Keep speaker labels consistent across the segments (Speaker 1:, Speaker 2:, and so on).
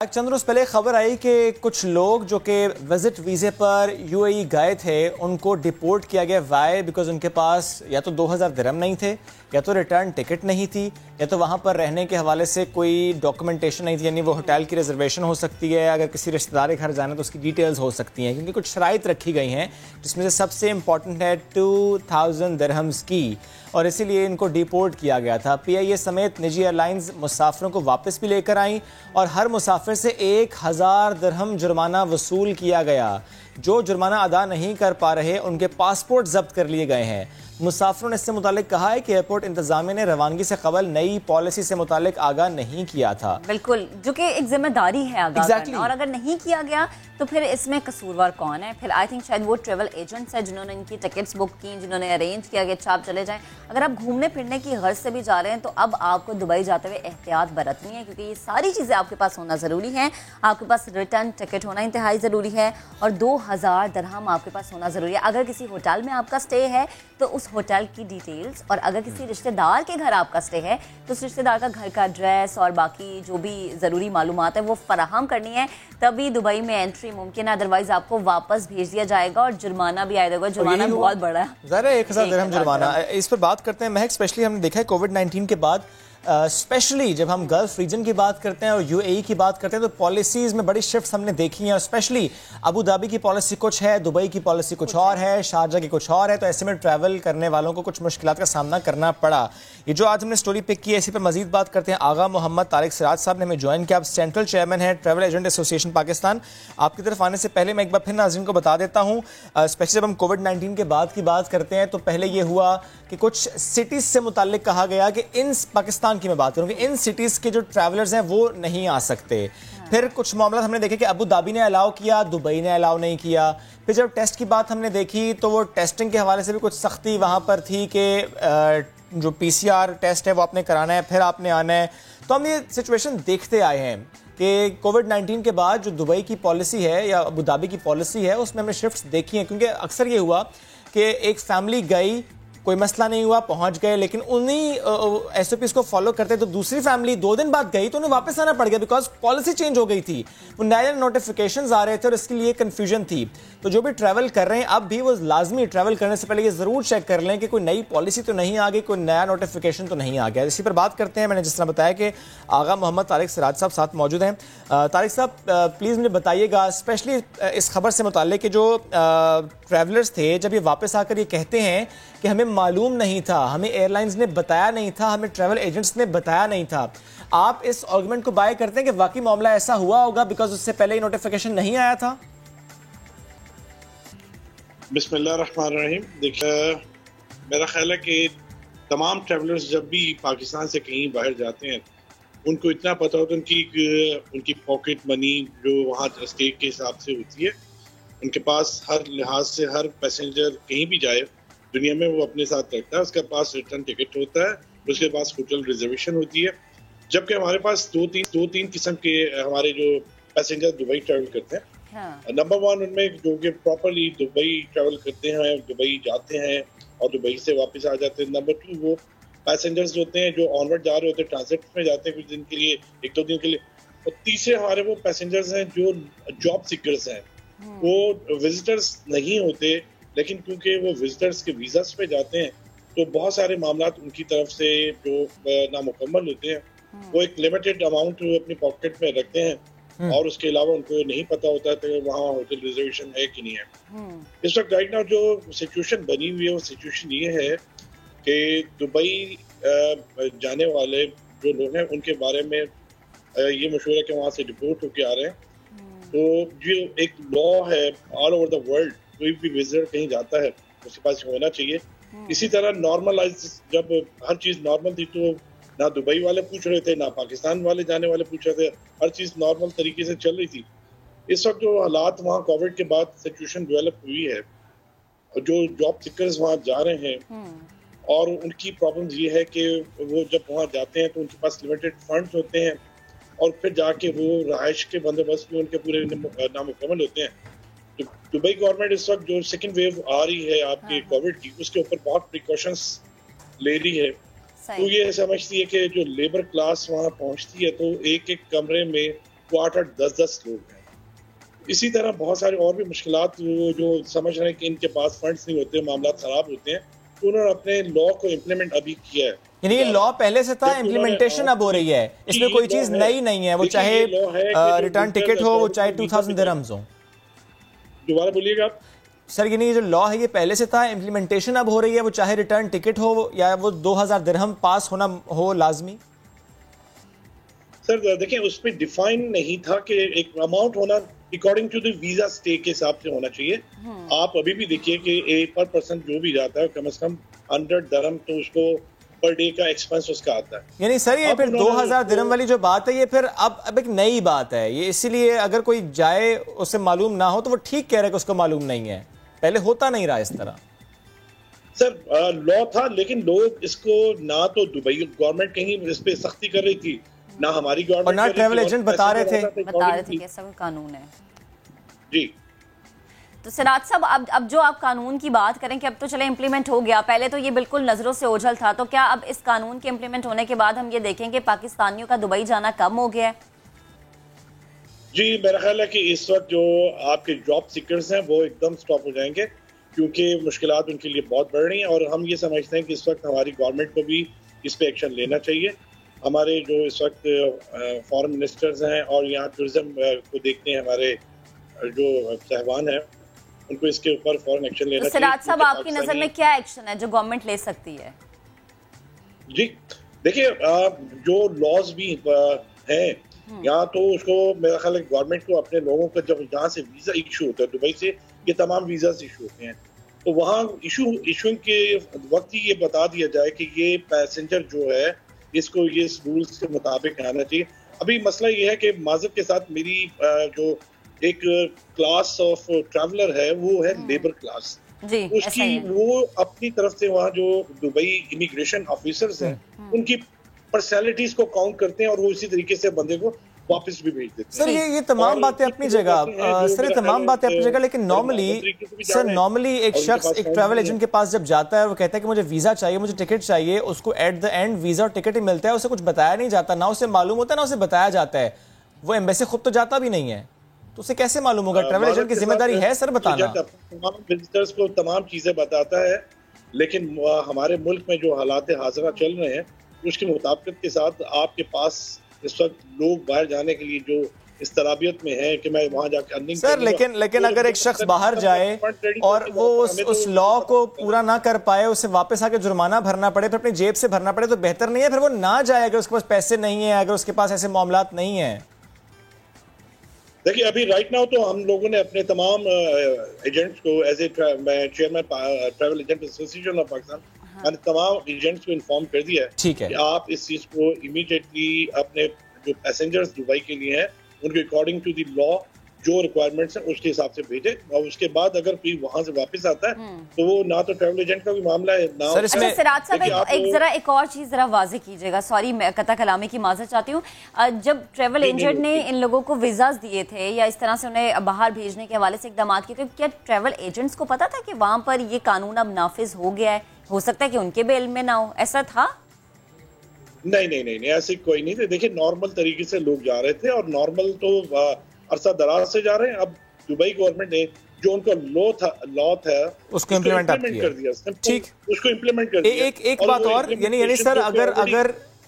Speaker 1: चंद रोज पहले खबर आई कि कुछ लोग जो कि विजिट वीजे पर यूएई गए थे उनको डिपोर्ट किया गया। वाई? बिकॉज उनके पास या तो 2000 दिरहम नहीं थे, या तो रिटर्न टिकट नहीं थी, या तो वहाँ पर रहने के हवाले से कोई डॉक्यूमेंटेशन नहीं थी। यानी वो होटल की रिजर्वेशन हो सकती है, अगर किसी रिश्तेदार के घर जाना तो उसकी डिटेल्स हो सकती हैं, क्योंकि कुछ शराइत रखी गई हैं जिसमें से सबसे इंपॉर्टेंट है 2000 दिरहम्स की, और इसीलिए इनको डिपोर्ट किया गया था। पीआईए समेत निजी एयरलाइंस मुसाफिरों को वापस भी लेकर आई और हर मुसाफिर से 1000 दिरहम जुर्माना वसूल किया गया। जो जुर्माना अदा नहीं कर पा रहे उनके पासपोर्ट जब्त कर लिए गए हैं। मुसाफिरों ने इससे मुतालिक कहा है कि एयरपोर्ट इंतजामिया ने रवानगी से कबल नई पॉलिसी से मुतालिक आगाह नहीं किया था।
Speaker 2: बिल्कुल, जो कि एक जिम्मेदारी है आगाह करना, और अगर नहीं किया गया तो फिर इसमें कसूरवार कौन है? फिर आई थिंक शायद वो ट्रेवल एजेंट्स हैं जिन्होंने इनकी टिकट्स बुक की, जिन्होंने अरेंज किया कि अच्छा आप चले जाएं। अगर आप घूमने फिरने की गर्ज से भी जा रहे हैं तो अब आपको दुबई जाते हुए एहतियात बरतनी है, क्योंकि ये सारी चीज़ें आपके पास होना ज़रूरी है। आपके पास रिटर्न टिकट होना इंतहाई ज़रूरी है और 2000 दिरहम आपके पास होना ज़रूरी है। अगर किसी होटल में आपका स्टे है तो उस होटल की डिटेल्स, और अगर किसी रिश्तेदार के घर आपका स्टे है तो उस रिश्तेदार का घर का एड्रेस और बाकी जो भी ज़रूरी मालूमात है वो फराहम करनी है, तभी दुबई में एंट्री मुमकिन है। अदरवाइज आपको वापस भेज दिया जाएगा और जुर्माना भी आएगा। जुर्माना बहुत बड़ा है,
Speaker 1: ज़रा 1000 दिरहम जुर्माना। इस पर बात करते हैं महक। स्पेशली हमने देखा है कोविड-19 के बाद, स्पेशली जब हम गल्फ रीजन की बात करते हैं और यूएई की बात करते हैं तो पॉलिसीज़ में बड़ी शिफ्ट्स हमने देखी हैं। और स्पेशली अबू धाबी की पॉलिसी कुछ है, दुबई की पॉलिसी कुछ और है, शारजा की कुछ और है। तो ऐसे में ट्रैवल करने वालों को कुछ मुश्किलात का सामना करना पड़ा। ये जो आज हमने स्टोरी पिक की है, इसी पर मजीद बात करते हैं। आगा मोहम्मद तारिक सिराज साहब ने हमें ज्वाइन किया। आप सेंट्रल चेयरमैन है ट्रैवल एजेंट एसोसिएशन पाकिस्तान। आपकी तरफ आने से पहले मैं एक बार फिर नाज़रीन को बता देता हूँ, स्पेशली जब हम कोविड-19 के बाद की बात करते हैं तो पहले ये हुआ कि कुछ सिटीज़ से मुताल्लिक कहा गया कि इन पाकिस्तान की मैं बात करूँ, इन सिटीज़ के जो ट्रैवलर्स हैं वो नहीं आ सकते। फिर कुछ मामला हमने देखे कि अबू धाबी ने अलाउ किया, दुबई ने अलाउ नहीं किया। फिर जब टेस्ट की बात हमने देखी तो वो टेस्टिंग के हवाले से भी कुछ सख्ती वहाँ पर थी कि जो पीसीआर टेस्ट है वो आपने कराना है, फिर आपने आना है। तो हम ये सिचुएशन देखते आए हैं कि कोविड-19 के बाद जो दुबई की पॉलिसी है या अबू धाबी की पॉलिसी है उसमें हमने शिफ्ट्स देखी हैं। क्योंकि अक्सर ये हुआ कि एक फैमिली गई, कोई मसला नहीं हुआ, पहुंच गए, लेकिन उन्हीं एसओपीज़ को फॉलो करते तो दूसरी फैमिली 2 दिन बाद गई तो उन्हें वापस आना पड़ गया, बिकॉज पॉलिसी चेंज हो गई थी। वो नए नोटिफिकेशंस आ रहे थे और इसके लिए कंफ्यूजन थी। तो जो भी ट्रैवल कर रहे हैं अब भी वो लाजमी ट्रैवल करने से पहले ये जरूर चेक कर लें कि कोई नई पॉलिसी तो नहीं आ गई, कोई नया नोटिफिकेशन तो नहीं आ गया। इसी पर बात करते हैं। मैंने जिस तरह बताया कि आगा मोहम्मद तारिक सिराज साहब साथ मौजूद हैं। तारिक साहब, प्लीज़ मुझे बताइएगा, स्पेशली इस खबर से मुताल्लिक कि जो ट्रैवलर्स थे जब ये वापस आकर ये कहते हैं कि हमें मालूम नहीं था, हमें एयरलाइंस ने बताया नहीं था, हमें ट्रैवल एजेंट्स ने बताया नहीं था। आप इस आर्गुमेंट को बाय करते हैं कि वाकई मामला ऐसा हुआ होगा बिकॉज उससे पहले ही नोटिफिकेशन नहीं आया था?
Speaker 3: बिस्मिल्लाहिर्रहमानिर्रहीम। देखिए, मेरा ख्याल है कि तमाम ट्रैवलर्स जब भी पाकिस्तान से कहीं बाहर जाते हैं उनको इतना पता होता है उनकी पॉकेट मनी जो वहाँ स्टेट के हिसाब से होती है, उनके पास हर लिहाज से हर पैसेंजर कहीं भी जाए दुनिया में वो अपने साथ रखता है। उसके पास रिटर्न टिकट होता है, उसके पास होटल रिजर्वेशन होती है। जबकि हमारे पास दो तीन किस्म के हमारे जो पैसेंजर दुबई ट्रैवल करते हैं। नंबर 1 उनमें जो कि प्रॉपरली दुबई ट्रैवल करते हैं, दुबई जाते हैं और दुबई से वापस आ जाते हैं। नंबर 2 वो पैसेंजर्स होते हैं जो ऑनवर्ड जा रहे होते हैं, ट्रांजिट में जाते हैं कुछ दिन के लिए, 1-2 दिन के लिए। और तीसरे हमारे वो पैसेंजर्स हैं जो जॉब सीकर्स हैं, वो विजिटर्स नहीं होते, लेकिन क्योंकि वो विजिटर्स के वीज़ास पे जाते हैं तो बहुत सारे मामलात उनकी तरफ से जो नामुकम्मल होते हैं वो एक लिमिटेड अमाउंट अपनी पॉकेट में रखते हैं और उसके अलावा उनको नहीं पता होता है कि वहाँ होटल रिजर्वेशन है कि नहीं है। इस वक्त राइट नाउ जो सिचुएशन बनी हुई है वो सिचुएशन ये है कि दुबई जाने वाले जो लोग हैं उनके बारे में ये मशहूर है कि वहाँ से डिपोर्ट होके आ रहे हैं। तो जो एक लॉ है ऑल ओवर द वर्ल्ड, कोई भी विजिटर कहीं जाता है उसके पास होना चाहिए। इसी तरह नॉर्मलाइज, जब हर चीज़ नॉर्मल थी तो ना दुबई वाले पूछ रहे थे, ना पाकिस्तान वाले जाने वाले पूछ रहे थे, हर चीज़ नॉर्मल तरीके से चल रही थी। इस वक्त जो हालात वहाँ कोविड के बाद सिचुएशन डेवलप हुई है, जो जॉब सीकर्स वहाँ जा रहे हैं और उनकी प्रॉब्लम ये है कि वो जब वहाँ जाते हैं तो उनके पास लिमिटेड फंड्स होते हैं और फिर जाके वो रहाइश के बंदोबस्त में उनके पूरे नामुकम्मल होते हैं। तो दुबई गवर्नमेंट इस वक्त जो सेकेंड वेव आ रही है आपके कोविड की, उसके ऊपर बहुत प्रिकॉशंस ले रही है। तो ये समझती है कि जो लेबर क्लास वहाँ पहुँचती है तो एक एक कमरे में वो 8-8, 10-10 लोग हैं। इसी तरह बहुत सारे और भी मुश्किलात जो समझ रहे हैं कि इनके पास फंड्स नहीं होते, मामला खराब होते हैं, तो उन्होंने अपने लॉ को इम्प्लीमेंट अभी किया है।
Speaker 1: यानी ये लॉ पहले से था, इम्प्लीमेंटेशन अब हो रही है, इसमें कोई चीज नई नहीं है, वो चाहे रिटर्न टिकट हो, वो चाहे 2000 दिरहम्स हो।
Speaker 3: दोबारा बोलिएगा आप।
Speaker 1: सर ये जो लॉ है ये पहले से था, इम्प्लीमेंटेशन अब हो रही है, वो चाहे रिटर्न टिकट हो या वो 2000 दिरहम पास होना हो लाजमी।
Speaker 3: सर देखिए उसमें डिफाइन नहीं था कि एक अमाउंट होना according to the visa stay के हिसाब से होना चाहिए। आप अभी भी देखिए कि पर पर्सन जो भी जाता है कम से कम 100 दिरहम तो उसको पर डे का एक्सपेंस उसका आता है।
Speaker 1: यानी सर ये फिर 2000 दिरहम वाली जो बात है ये फिर अब एक नई बात है ये, इसीलिए अगर कोई जाए उसे मालूम ना हो तो वो ठीक कह रहे हैं कि उसको मालूम नहीं है, पहले होता नहीं रहा इस तरह।
Speaker 3: सर लॉ था लेकिन लोग इसको ना तो दुबई गवर्नमेंट कहीं इस पे सख्ती कर रही थी, ना हमारी गवर्नमेंट
Speaker 1: और ना ट्रैवल एजेंट बता रहे थे
Speaker 2: कि ऐसा कोई कानून है।
Speaker 3: जी
Speaker 2: तो सिराज साहब अब जो आप कानून की बात करें कि अब तो चले इम्प्लीमेंट हो गया, पहले तो ये बिल्कुल नजरों से ओझल था, तो क्या अब इस कानून के इम्प्लीमेंट होने के बाद हम ये देखेंगे पाकिस्तानियों का दुबई जाना कम हो गया है?
Speaker 3: जी मेरा ख्याल है कि इस वक्त जो आपके जॉब सीकर्स हैं वो एकदम स्टॉप हो जाएंगे क्योंकि मुश्किलात उनके लिए बहुत बढ़ रही हैं और हम ये समझते हैं कि इस वक्त हमारी गवर्नमेंट को भी इस पे एक्शन लेना चाहिए। हमारे जो इस वक्त फॉरेन मिनिस्टर्स हैं और यहाँ टूरिज्म को देखते हैं हमारे जो साहबान हैं उनको इसके ऊपर फौरन एक्शन लेना चाहिए।
Speaker 2: सिराज साहब आपकी नजर में क्या एक्शन है जो गवर्नमेंट ले सकती है?
Speaker 3: जी देखिए जो लॉज भी हैं यहाँ तो उसको मेरा ख्याल है गवर्नमेंट को अपने लोगों का जब यहाँ से वीजा इशू होता है दुबई से ये तमाम वीजा इशू होते हैं तो वहाँ इशू के वक्त ही ये बता दिया जाए कि ये पैसेंजर जो है इसको ये रूल्स के मुताबिक आना चाहिए। अभी मसला ये है कि माजरत के साथ मेरी जो एक क्लास ऑफ ट्रैवलर है वो है लेबर क्लास
Speaker 2: जी,
Speaker 3: उसकी वो अपनी तरफ से वहाँ जो दुबई इमिग्रेशन ऑफिसर्स हैं उनकी पर्सनैलिटीज को काउंट करते हैं और वो इसी तरीके से बंदे को वापस भी भेज देते हैं।
Speaker 1: सर ये तमाम बातें अपनी जगह, सर ये तमाम बातें अपनी जगह, लेकिन नॉर्मली एक शख्स एक ट्रैवल एजेंट के पास जब जाता है और वो कहता है कि मुझे वीजा चाहिए, मुझे टिकट चाहिए, उसको एट द एंड वीजा और टिकट ही मिलता है, उसे कुछ बताया नहीं जाता, ना उसे मालूम होता है ना उसे बताया जाता है, वो एम्बेसी खुद तो जाता भी नहीं है, तो उसे कैसे मालूम होगा? ट्रैवल एजेंट की जिम्मेदारी है सर बताना।
Speaker 3: तमाम विजिटर्स को तमाम चीजें बताता है लेकिन हमारे मुल्क में जो हालात हाज़िरा चल रहे हैं उसके मुताबिक के साथ आपके पास इस वक्त लोग बाहर जाने के लिए जो इस तराबियत में है कि मैं वहां जाकर अर्निंग
Speaker 1: सर लेकिन अगर एक शख्स बाहर जाए और वो उस लॉ को पूरा ना कर पाए, उसे वापस आके जुर्माना भरना पड़े, फिर अपनी जेब से भरना पड़े, तो बेहतर नहीं है फिर वो ना जाए अगर उसके पास पैसे नहीं है, अगर उसके पास ऐसे मामलात नहीं है?
Speaker 3: देखिए अभी राइट नाउ तो हम लोगों ने अपने तमाम एजेंट्स को as a chairman travel agent association of Pakistan मैंने तमाम एजेंट्स को इन्फॉर्म कर दिया है
Speaker 1: ठीक है
Speaker 3: कि आप इस चीज को इमीडिएटली अपने जो पैसेंजर्स दुबई के लिए हैं उनके अकॉर्डिंग टू द लॉ जो रिक्वायरमेंट्स हैं उसके हिसाब से भेजे और उसके बाद अगर कोई वहां से वापस आता है तो वो ना तो ट्रैवल एजेंट का भी मामला है ना।
Speaker 1: सर इसमें
Speaker 2: सिराज साहब एक और चीज जरा वाज़ेह कीजिएगा, सॉरी मैं कता कलामी की माजरत चाहती हूँ, जब ट्रैवल एजेंट ने इन लोगों को वीजाज दिए थे या इस तरह से उन्हें बाहर भेजने के हवाले से इकदाम किए थे, क्या ट्रैवल एजेंट्स को पता था कि वहां पर ये कानून अब नाफिज हो गया है? हो सकता है कि उनके भी इल्म में ना हो, ऐसा था?
Speaker 3: नहीं ऐसे कोई नहीं थे। देखिए नॉर्मल तरीके से लोग जा रहे थे और नॉर्मल तो अरसा दराज से जा रहे हैं। अब दुबई गवर्नमेंट ने जो उनका लॉ था
Speaker 1: उसको इम्प्लीमेंट कर दिया, ठीक,
Speaker 3: उसको इम्प्लीमेंट कर दिया।
Speaker 1: एक बात और, यानी सर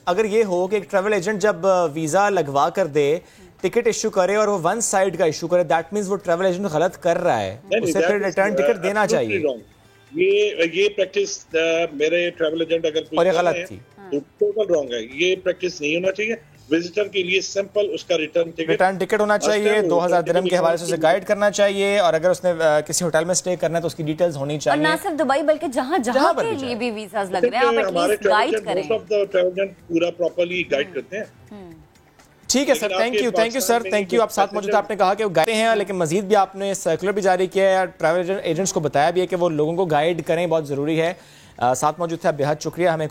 Speaker 1: अगर ये हो कि एक ट्रैवल एजेंट जब वीजा लगवा कर दे, टिकट इशू करे और वो वन साइड का इशू करे, दैट मींस वो ट्रैवल एजेंट गलत कर रहा है, उसे फिर रिटर्न टिकट देना चाहिए।
Speaker 3: ये प्रैक्टिस मेरे ट्रैवल एजेंट अगर
Speaker 1: और ये गलत थी
Speaker 3: तो टोटल रॉन्ग है, ये प्रैक्टिस नहीं होना चाहिए। विजिटर के लिए सिंपल उसका रिटर्न टिकट होना चाहिए,
Speaker 1: 2000 दिरहम के हवाले से उसे गाइड करना चाहिए और अगर उसने किसी होटल में स्टे करना है तो उसकी डिटेल्स होनी चाहिए।
Speaker 2: और ना सिर्फ दुबई बल्कि जहां के लिए भी वीजास लग रहे हैं, आप एटलीस्ट गाइड करें।
Speaker 3: Most of the travel agent पूरा प्रॉपर्ली गाइड करते हैं।
Speaker 1: ठीक है sir, thank you sir, thank you. आप साथ मौजूद, आपने कहा कि वो गाइड हैं लेकिन मजीद भी आपने सर्कुलर भी जारी किया है, ट्रैवल एजेंट्स को बताया भी है कि वो लोगों को गाइड करें, बहुत जरूरी है। साथ मौजूद थे, बेहद शुक्रिया। हमें